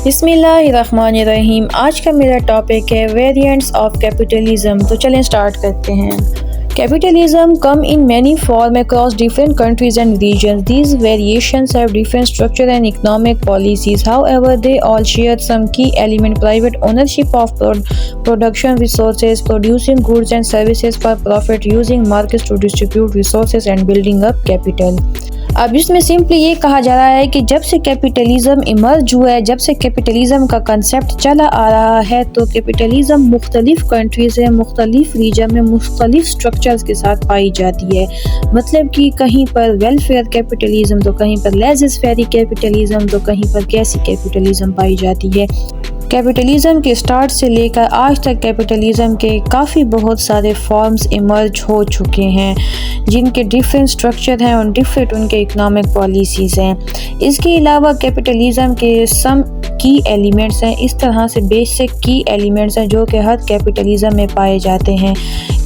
बिस्मिल्लाहिर्रहमानिर्रहीम। आज का मेरा टॉपिक है वेरिएंट्स ऑफ कैपिटलिज्म। तो चलें स्टार्ट करते हैं। Capitalism come in many forms across different countries and regions. These variations have different structure and economic policies. However, they all share some key element: private ownership of production resources, producing goods and services for profit, using markets to distribute resources and building up capital. अब इसमें simply ये कहा जा रहा है कि जब से कैपिटलिज्म इमर्ज हुआ है, जब से कैपिटलिज्म का कंसेप्ट चला आ रहा है, तो कैपिटलिज्म मुख्तलिफ कंट्रीज़ में, मुख्तलिफ रीजन में, मुख्तलिफ स्ट्रक्चर्स के साथ पाई जाती है। मतलब कि कहीं पर वेलफेयर कैपिटलिज्म, तो कहीं पर लेज़र फेयर कैपिटलिज्म, तो कहीं पर कैसी कैपिटलिज्म पाई जाती है। कैपिटलिज्म के स्टार्ट से लेकर आज तक कैपिटलिज्म के काफ़ी बहुत सारे फॉर्म्स इमर्ज हो चुके हैं, जिनके डिफरेंट स्ट्रक्चर हैं और डिफरेंट उनके इकोनॉमिक पॉलिसीज़ हैं। इसके अलावा कैपिटलिज्म के सम की एलिमेंट्स हैं, इस तरह से बेसिक की एलिमेंट्स हैं जो कि हर कैपिटलिज्म में पाए जाते हैं।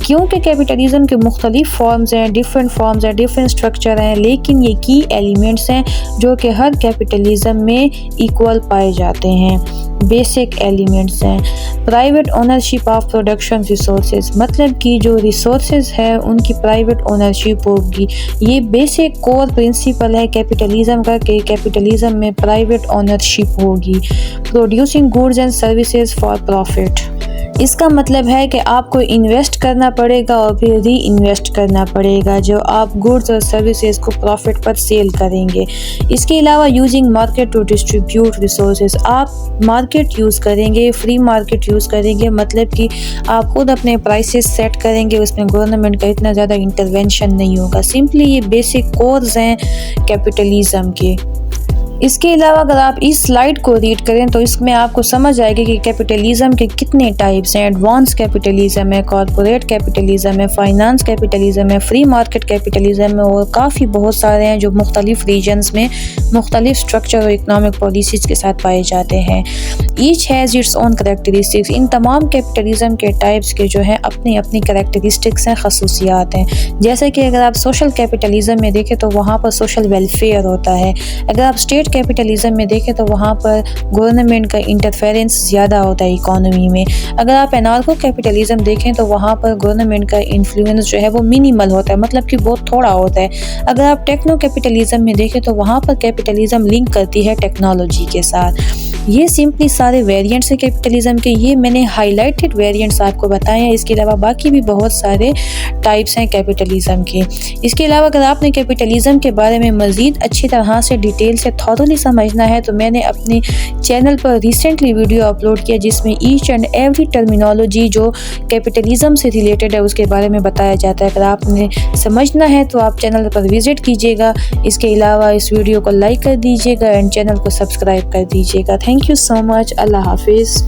क्योंकि कैपिटलिज्म के मुख्तलिफ फॉर्म्स हैं, डिफरेंट स्ट्रक्चर हैं, लेकिन ये की एलिमेंट्स हैं जो कि हर कैपिटलिज्म में इक्वल पाए जाते हैं। बेसिक एलिमेंट्स हैं private ownership of production resources, मतलब कि जो रिसोर्सेज है उनकी प्राइवेट ओनरशिप होगी। ये बेसिक कोर प्रिंसिपल है कैपिटलिज्म का कि कैपिटलिज्म में प्राइवेट ओनरशिप होगी। Producing goods and services for profit, इसका मतलब है कि आपको इन्वेस्ट करना पड़ेगा और फिर री इन्वेस्ट करना पड़ेगा जो आप गुड्स और सर्विसेज को प्रॉफिट पर सेल करेंगे। इसके अलावा using market to distribute resources, आप मार्केट यूज़ करेंगे, फ्री मार्केट यूज़ करेंगे, मतलब कि आप खुद अपने प्राइसेस सेट करेंगे, उसमें गवर्नमेंट का इतना ज़्यादा इंटरवेंशन नहीं होगा। सिंपली ये बेसिक कोर्स हैं कैपिटलिज्म के। इसके अलावा अगर आप इस स्लाइड को रीड करें तो इसमें आपको समझ आएगी कि कैपिटलिज्म के कितने टाइप्स हैं। एडवांस कैपिटलिज्म है, कॉर्पोरेट कैपिटलिज्म है, फाइनेंस कैपिटलिज्म है, फ्री मार्केट कैपिटलिज्म है और काफ़ी बहुत सारे हैं जो मुख्तलिफ रीजन्स में मुख्तलिफ स्ट्रक्चर और इकनॉमिक पॉलिसीज़ के साथ पाए जाते हैं। Each has its own characteristics, इन तमाम कैपिटलिज्म के टाइप्स के जो हैं अपनी अपनी करैक्टरिस्टिक्स हैं, खसूसियात हैं। जैसे कि अगर आप सोशल कैपिटलिज्म में देखें तो वहाँ पर सोशल वेलफेयर होता है। अगर आप स्टेट कैपिटलिज्म में देखें तो वहाँ पर गवर्नमेंट का इंटरफेरेंस ज़्यादा होता है इकोनॉमी में। अगर आप एनार्को कैपिटलिज्म देखें तो वहाँ पर गवर्नमेंट का इन्फ्लुएंस जो है वो मिनिमल होता है, मतलब कि बहुत थोड़ा होता है। अगर आप टेक्नो कैपिटलिज्म में देखें तो वहाँ पर कैपिटलिज्म लिंक करती है टेक्नोलॉजी के साथ। ये सिंपली सारे वेरिएंट्स हैं कैपिटलिज्म के, ये मैंने हाईलाइटेड वेरिएंट्स आपको बताए हैं। इसके अलावा बाकी भी बहुत सारे टाइप्स हैं कैपिटलिज्म के। इसके अलावा अगर आपने कैपिटलिज्म के बारे में मज़ीद अच्छी तरह से डिटेल से थॉरली समझना है तो मैंने अपने चैनल पर रिसेंटली वीडियो अपलोड किया जिसमें ईच एंड एवरी टर्मिनोलॉजी जो कैपिटलिज्म से रिलेटेड है उसके बारे में बताया जाता है। अगर आपने समझना है तो आप चैनल पर विज़िट कीजिएगा। इसके अलावा इस वीडियो को लाइक कर दीजिएगा एंड चैनल को सब्सक्राइब कर दीजिएगा। Thank you so much. अल्लाह हाफिज़।